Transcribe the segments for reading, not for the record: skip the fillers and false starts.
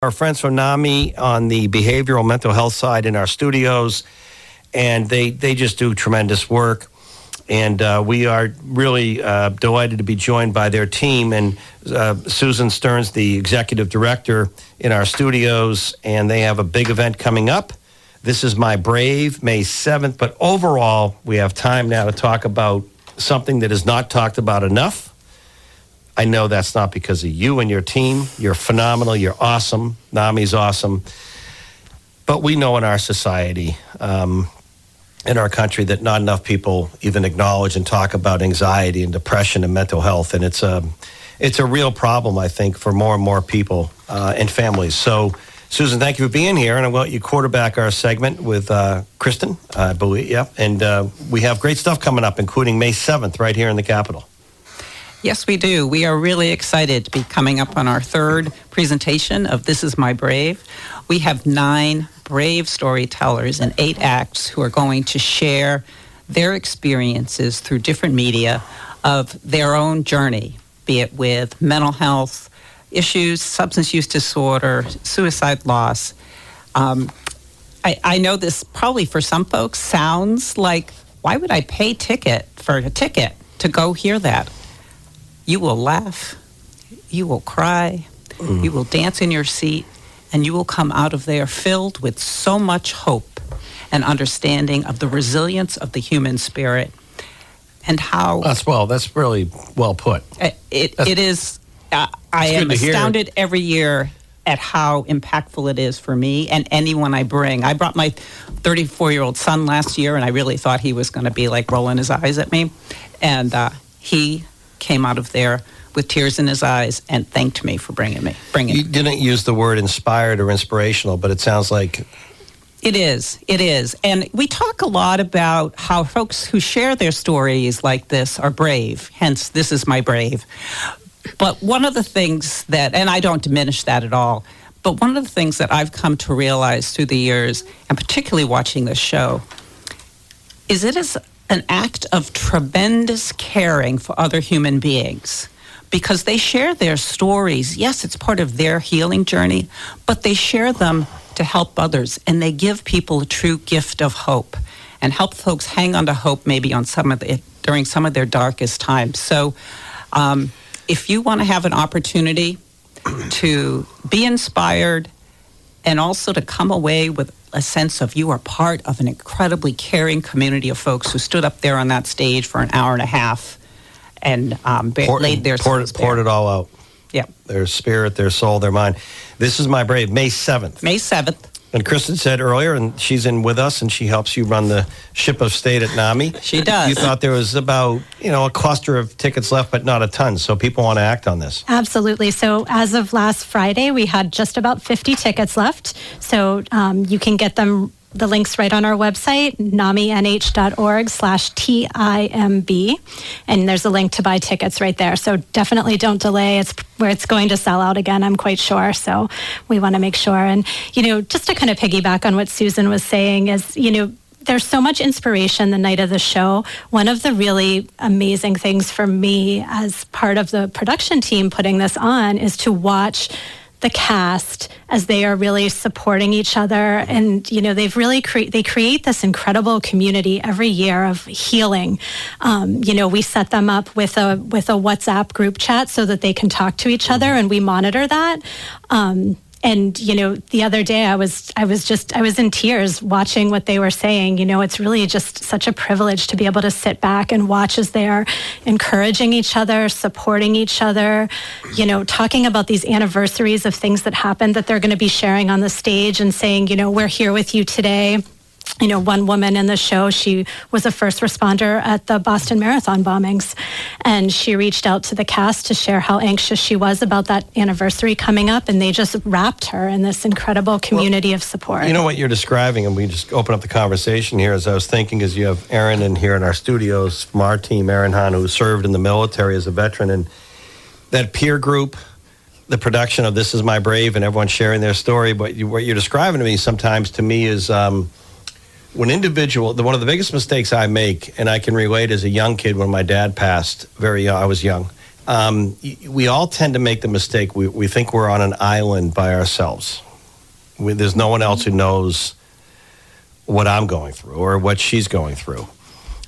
Our friends from NAMI on the behavioral mental health side in our studios, and they just do tremendous work. And we are really delighted to be joined by their team. And Susan Stearns, the executive director in our studios, and they have a big event coming up. This is My Brave, May 7th. But overall, we have time now to talk about something that is not talked about enough. I know that's not because of you and your team. You're phenomenal. You're awesome. NAMI's awesome. But we know in our society, in our country, that not enough people even acknowledge and talk about anxiety and depression and mental health. And it's a real problem, I think, for more and more people and families. So, Susan, thank you for being here. And I want you to quarterback our segment with Kristen, I believe. Yeah. And we have great stuff coming up, including May 7th right here in the Capitol. Yes, we do. We are really excited to be coming up on our third presentation of This Is My Brave. We have 9 brave storytellers in 8 acts who are going to share their experiences through different media of their own journey, be it with mental health issues, substance use disorder, suicide loss. I know this probably for some folks sounds like, why would I pay for a ticket to go hear that? You will laugh, you will cry, you will dance in your seat, and you will come out of there filled with so much hope and understanding of the resilience of the human spirit and how... That's really well put. It is. I am astounded every year at how impactful it is for me and anyone I bring. I brought my 34-year-old son last year, and I really thought he was going to be like rolling his eyes at me. And he came out of there with tears in his eyes and thanked me for bringing You didn't use the word inspired or inspirational, but it sounds like... It is. And we talk a lot about how folks who share their stories like this are brave, hence This Is My Brave. But one of the things that, and I don't diminish that at all, but one of the things that I've come to realize through the years, and particularly watching this show, is it is an act of tremendous caring for other human beings because they share their stories. Yes, it's part of their healing journey, but they share them to help others, and they give people a true gift of hope and help folks hang on to hope maybe on during some of their darkest times. So if you want to have an opportunity to be inspired and also to come away with a sense of you are part of an incredibly caring community of folks who stood up there on that stage for an hour and a half and laid their souls bare. Poured it all out. Yeah. Their spirit, their soul, their mind. This Is My Brave, May 7th. May 7th. And Kristen said earlier, and she's in with us, and she helps you run the ship of state at NAMI. She does. You thought there was about, a cluster of tickets left, but not a ton. So people want to act on this. Absolutely. So as of last Friday, we had just about 50 tickets left. So you can get them. The link's right on our website, naminh.org/TIMB. And there's a link to buy tickets right there. So definitely don't delay. It's where it's going to sell out again, I'm quite sure. So we want to make sure. And, just to kind of piggyback on what Susan was saying is, there's so much inspiration the night of the show. One of the really amazing things for me as part of the production team putting this on is to watch the cast as they are really supporting each other. And, they've really they create this incredible community every year of healing. We set them up with a WhatsApp group chat so that they can talk to each other, and we monitor that. And, the other day I was in tears watching what they were saying. It's really just such a privilege to be able to sit back and watch as they are encouraging each other, supporting each other, talking about these anniversaries of things that happened that they're going to be sharing on the stage and saying, we're here with you today. One woman in the show, she was a first responder at the Boston Marathon bombings, and she reached out to the cast to share how anxious she was about that anniversary coming up, and they just wrapped her in this incredible community of support. You know what you're describing, and we just open up the conversation here, as I was thinking, is you have Erin in here in our studios from our team, Erin Hahn, who served in the military as a veteran, and that peer group, the production of This Is My Brave, and everyone sharing their story. But what you're describing to me sometimes, to me, is... one of the biggest mistakes I make, and I can relate as a young kid when my dad passed, very young, I was young, we all tend to make the mistake. We think we're on an island by ourselves. There's no one else who knows what I'm going through or what she's going through.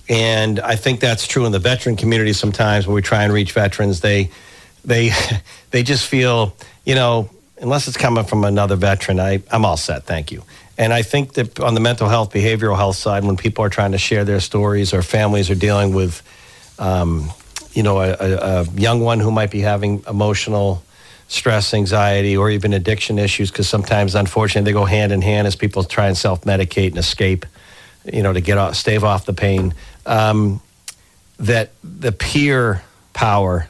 And I think that's true in the veteran community sometimes when we try and reach veterans. They just feel, unless it's coming from another veteran, I'm all set, thank you. And I think that on the mental health, behavioral health side, when people are trying to share their stories or families are dealing with, a young one who might be having emotional stress, anxiety, or even addiction issues, because sometimes, unfortunately, they go hand in hand as people try and self-medicate and escape, to stave off the pain. That the peer power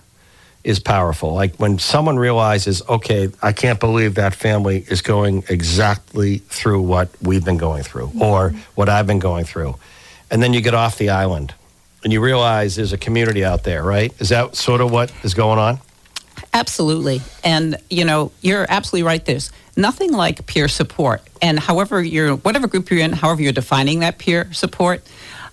is powerful. Like when someone realizes, okay, I can't believe that family is going exactly through what we've been going through or what I've been going through. And then you get off the island and you realize there's a community out there, right? Is that sort of what is going on? Absolutely. And, you're absolutely right. There's nothing like peer support. And whatever group you're in, however you're defining that peer support,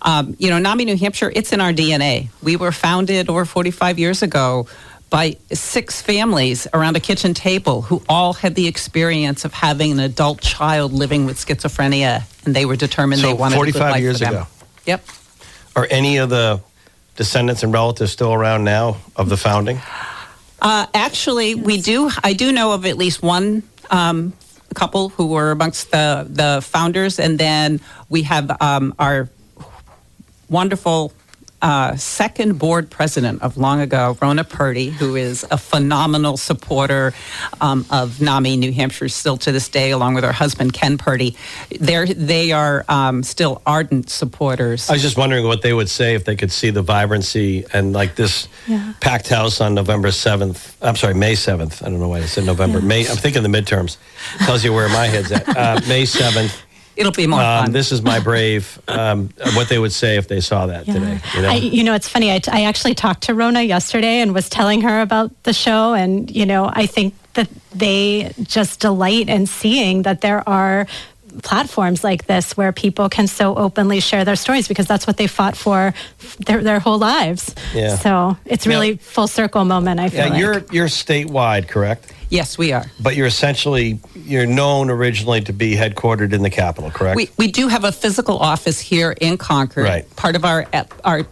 NAMI New Hampshire, it's in our DNA. We were founded over 45 years ago by 6 families around a kitchen table who all had the experience of having an adult child living with schizophrenia, and they were determined they wanted a good life for them. 45 years ago. Yep. Are any of the descendants and relatives still around now of the founding? Actually, we do. I do know of at least one couple who were amongst the founders, and then we have our wonderful second board president of long ago, Rona Purdy, who is a phenomenal supporter of NAMI New Hampshire still to this day, along with her husband, Ken Purdy. They are still ardent supporters. I was just wondering what they would say if they could see the vibrancy and like this packed house on May 7th. I don't know why I said November. I'm thinking the midterms. Tells you where my head's at. May 7th. It'll be more fun. This is my brave. What they would say if they saw that today. It's funny. I actually talked to Rona yesterday and was telling her about the show. And, I think that they just delight in seeing that there are platforms like this where people can so openly share their stories because that's what they fought for their whole lives. Yeah. So it's really full circle moment, I feel like. You're statewide, correct? Yes, we are. But you're known originally to be headquartered in the Capitol, correct? We do have a physical office here in Concord. Right. Part of our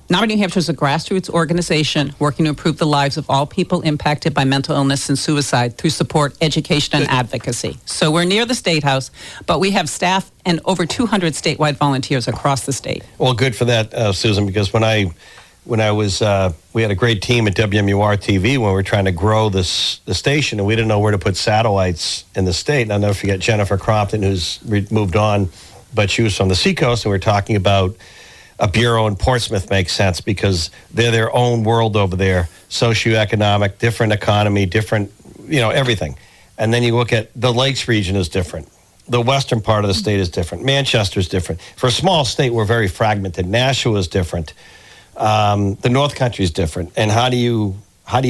NAMI New Hampshire is a grassroots organization working to improve the lives of all people impacted by mental illness and suicide through support, education, and advocacy. So we're near the State House, but we have staff and over 200 statewide volunteers across the state. Well, good for that, Susan, because when I was, we had a great team at WMUR TV when we were trying to grow the station, and we didn't know where to put satellites in the state. And I'll never forget Jennifer Crompton, who's moved on, but she was from the Seacoast, and we were talking about a bureau in Portsmouth makes sense because they're their own world over there, socioeconomic, different economy, different, everything. And then you look at the Lakes region is different. The western part of the state is different. Manchester's different. For a small state, we're very fragmented. Nashua is different. The North Country is different, and how do you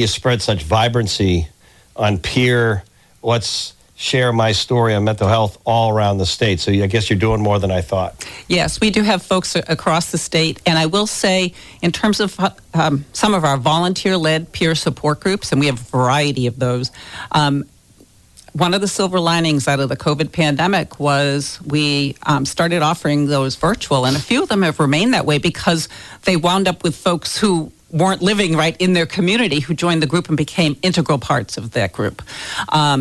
spread such vibrancy on peer? Let's share my story on mental health all around the state. So I guess you're doing more than I thought. Yes, we do have folks across the state, and I will say, in terms of some of our volunteer-led peer support groups, and we have a variety of those. One of the silver linings out of the COVID pandemic was we started offering those virtual, and a few of them have remained that way because they wound up with folks who weren't living right in their community who joined the group and became integral parts of that group.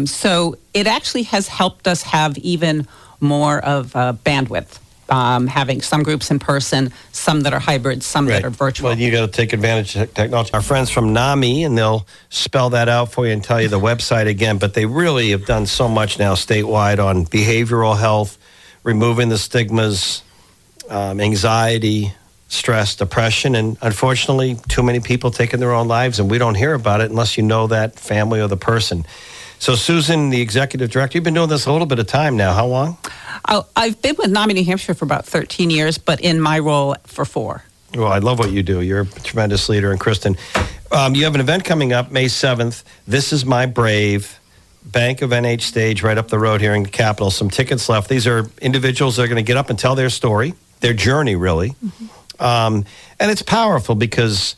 So it actually has helped us have even more of bandwidth. Having some groups in person, some that are hybrid, some that are virtual. Well, you got to take advantage of technology. Our friends from NAMI, and they'll spell that out for you and tell you the website again, but they really have done so much now statewide on behavioral health, removing the stigmas, anxiety, stress, depression, and unfortunately, too many people taking their own lives, and we don't hear about it unless you know that family or the person. So, Susan, the executive director, you've been doing this a little bit of time now. How long? I've been with NAMI New Hampshire for about 13 years, but in my role for 4. Well, I love what you do. You're a tremendous leader. And Kristen, you have an event coming up May 7th. This is My Brave, Bank of NH stage right up the road here in the Capitol. Some tickets left. These are individuals that are going to get up and tell their story, their journey, really. And it's powerful because,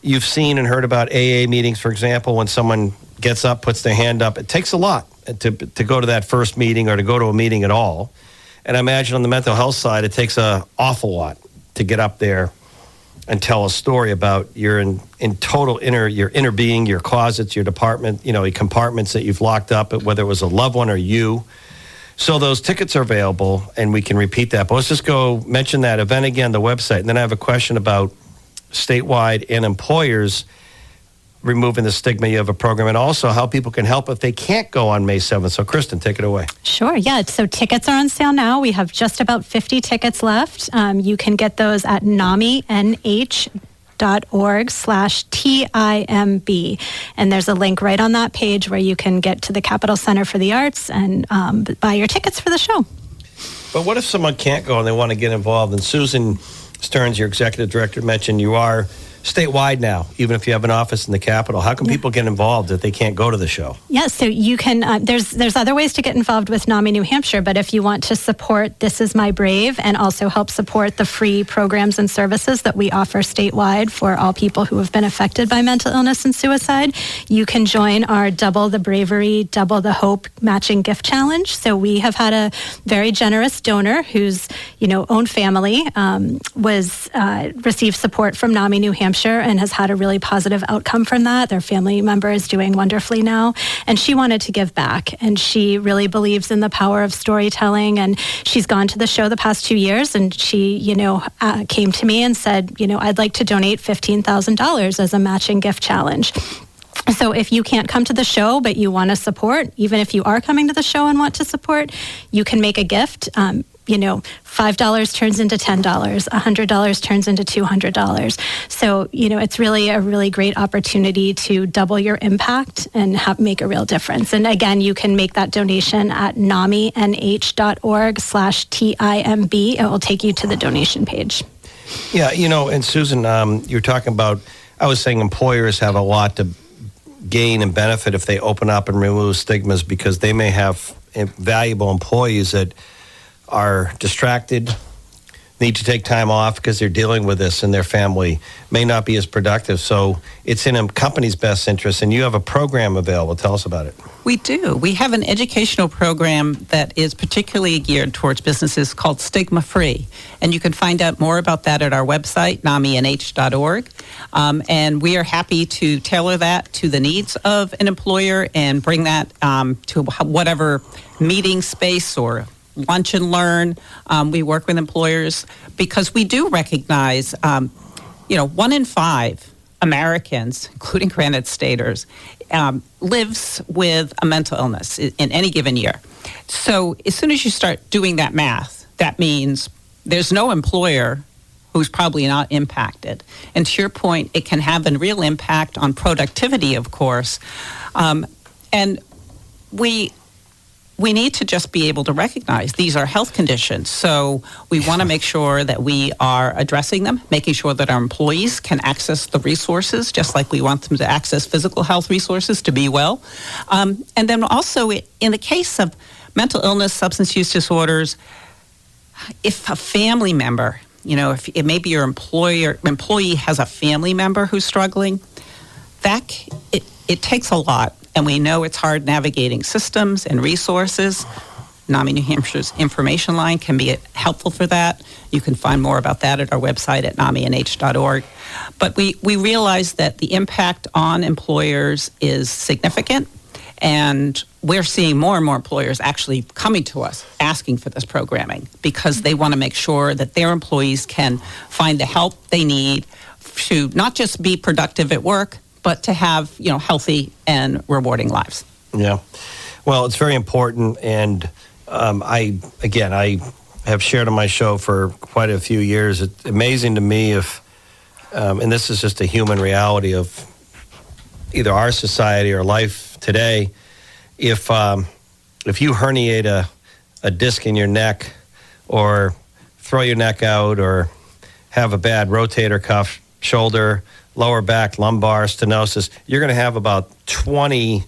you've seen and heard about AA meetings, for example, when someone gets up, puts their hand up. It takes a lot to go to that first meeting or to go to a meeting at all. And I imagine on the mental health side, it takes an awful lot to get up there and tell a story about your your inner being, your closets, your department, your compartments that you've locked up, whether it was a loved one or you. So those tickets are available, and we can repeat that. But let's just go mention that event again, the website. And then I have a question about statewide and employers removing the stigma. You have a program, and also how people can help if they can't go on May 7th. So, Kristen, take it away. Sure. Yeah. So tickets are on sale now. We have just about 50 tickets left. You can get those at NAMI.org/TIMB. And there's a link right on that page where you can get to the Capitol Center for the Arts and buy your tickets for the show. But what if someone can't go and they want to get involved? And Susan Stearns, your executive director, mentioned you are statewide now, even if you have an office in the Capitol. How can people get involved if they can't go to the show? Yeah, so you can, there's other ways to get involved with NAMI New Hampshire, but if you want to support This Is My Brave and also help support the free programs and services that we offer statewide for all people who have been affected by mental illness and suicide, you can join our Double the Bravery, Double the Hope matching gift challenge. So we have had a very generous donor whose, own family received support from NAMI New Hampshire and has had a really positive outcome from that. Their family member is doing wonderfully now. And she wanted to give back. And she really believes in the power of storytelling. And she's gone to the show the past 2 years. And she, came to me and said, I'd like to donate $15,000 as a matching gift challenge. So if you can't come to the show, but you want to support, even if you are coming to the show and want to support, you can make a gift. $5 turns into $10, $100 turns into $200. So, it's really a really great opportunity to double your impact and make a real difference. And again, you can make that donation at NAMINH.org/TIMB. It will take you to the donation page. Yeah, and Susan, you're talking about, I was saying employers have a lot to gain and benefit if they open up and remove stigmas, because they may have valuable employees that are distracted, need to take time off because they're dealing with this, and their family may not be as productive. So it's in a company's best interest, and you have a program available. Tell us about it. We do. We have an educational program that is particularly geared towards businesses called Stigma Free. And you can find out more about that at our website, NAMINH.org. And we are happy to tailor that to the needs of an employer and bring that to whatever meeting space or lunch and learn. We work with employers because we do recognize, 1 in 5 Americans, including Granite Staters, lives with a mental illness in any given year. So as soon as you start doing that math, that means there's no employer who's probably not impacted. And to your point, it can have a real impact on productivity, of course. And we need to just be able to recognize these are health conditions. So we want to make sure that we are addressing them, making sure that our employees can access the resources, just like we want them to access physical health resources to be well. And then also in the case of mental illness, substance use disorders, if a family member, if maybe your employee has a family member who's struggling, it takes a lot. And we know it's hard navigating systems and resources. NAMI New Hampshire's information line can be helpful for that. You can find more about that at our website at NAMINH.org. But we realize that the impact on employers is significant, and we're seeing more and more employers actually coming to us asking for this programming because they want to make sure that their employees can find the help they need to not just be productive at work, but to have, healthy and rewarding lives. Yeah. Well, it's very important. And I have shared on my show for quite a few years. It's amazing to me if, and this is just a human reality of either our society or life today, if you herniate a disc in your neck or throw your neck out or have a bad rotator cuff, shoulder, lower back, lumbar, stenosis, you're going to have about 20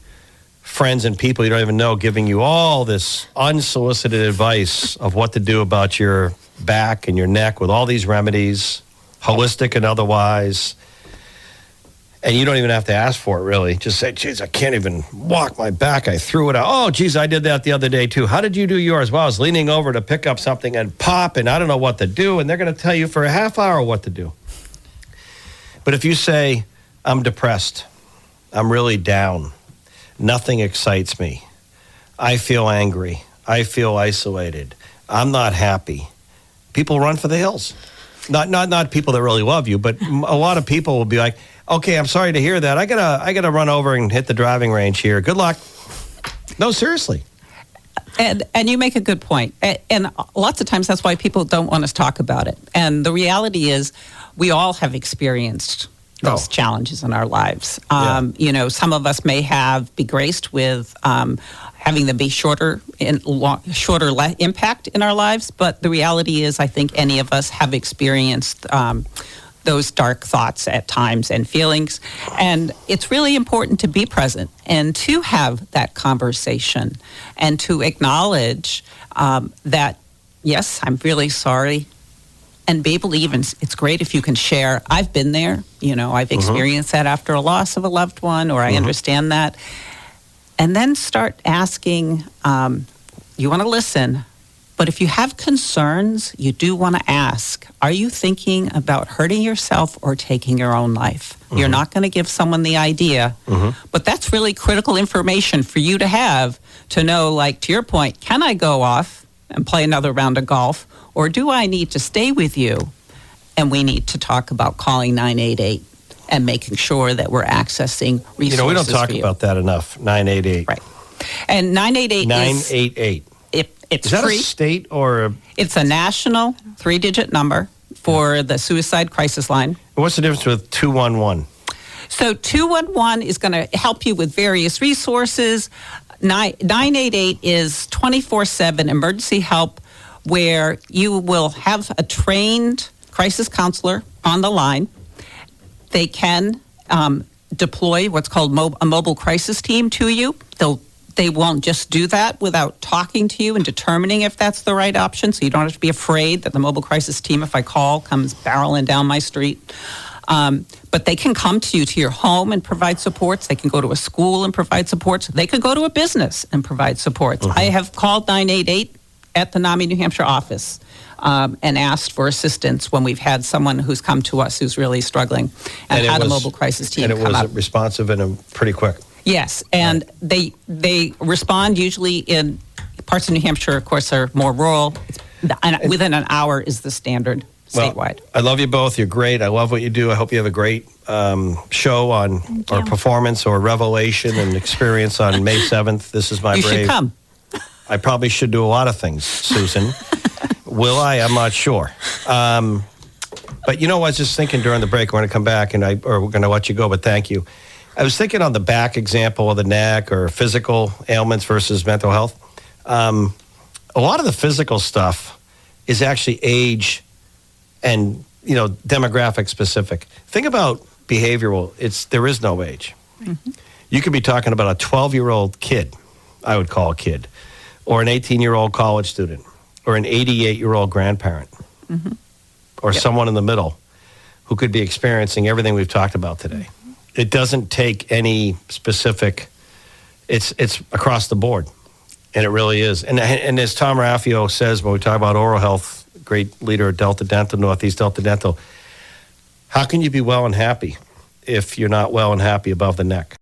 friends and people you don't even know giving you all this unsolicited advice of what to do about your back and your neck with all these remedies, holistic and otherwise. And you don't even have to ask for it, really. Just say, geez, I can't even walk my back. I threw it out. Oh, geez, I did that the other day, too. How did you do yours? Well, I was leaning over to pick up something and pop, and I don't know what to do. And they're going to tell you for a half hour what to do. But if you say, I'm depressed, I'm really down, nothing excites me, I feel angry, I feel isolated, I'm not happy, people run for the hills. Not people that really love you, but a lot of people will be like, okay, I'm sorry to hear that. I gotta run over and hit the driving range here. Good luck. No, seriously. And you make a good point. And lots of times that's why people don't want us to talk about it. And the reality is we all have experienced those challenges in our lives. You know, some of us may be graced with having them be shorter impact in our lives. But the reality is I think any of us have experienced those dark thoughts at times and feelings. And it's really important to be present and to have that conversation and to acknowledge that, yes, I'm really sorry. And be able to it's great if you can share, I've been there, you know, I've experienced that after a loss of a loved one, or I understand that. And then start asking, you want to listen, but if you have concerns, you do want to ask, are you thinking about hurting yourself or taking your own life? You're not going to give someone the idea, but that's really critical information for you to have to know, like, to your point, can I go off and play another round of golf, or do I need to stay with you? And we need to talk about calling 988 and making sure that we're accessing resources. You know, we don't talk about that enough, 988. Right. And 988 988. It's Is that free. a state or It's a national 3-digit number for the suicide crisis line. what's the difference with 211? So 211 is going to help you with various resources. 988 is 24/7 emergency help, where you will have a trained crisis counselor on the line. They can deploy what's called a mobile crisis team to you. They won't just do that without talking to you and determining if that's the right option. So you don't have to be afraid that the mobile crisis team, if I call, comes barreling down my street. But they can come to you, to your home, and provide supports. They can go to a school and provide supports. They could go to a business and provide supports. I have called 988 at the NAMI New Hampshire office and asked for assistance when we've had someone who's come to us who's really struggling and had a mobile crisis team come And it was up. responsive and pretty quick. Yes, and they respond usually in parts of New Hampshire, of course, are more rural. Within an hour is the standard statewide. Well, I love you both. You're great. I love what you do. I hope you have a great show on or performance or revelation and experience on May 7th. This is my You brave. should come. I probably should do a lot of things, Susan. Will I? I'm not sure. But you know, I was just thinking during the break, we're going to come back and we're going to let you go, but thank you. I was thinking on the back example of the neck or physical ailments versus mental health. A lot of the physical stuff is actually age and, you know, demographic specific. Think about behavioral. There is no age. You could be talking about a 12-year-old kid, I would call a kid, or an 18-year-old college student, or an 88-year-old grandparent, or someone in the middle who could be experiencing everything we've talked about today. It doesn't take any specific, it's across the board, and it really is. And as Tom Raffio says when we talk about oral health, great leader at Delta Dental, Northeast Delta Dental, how can you be well and happy if you're not well and happy above the neck?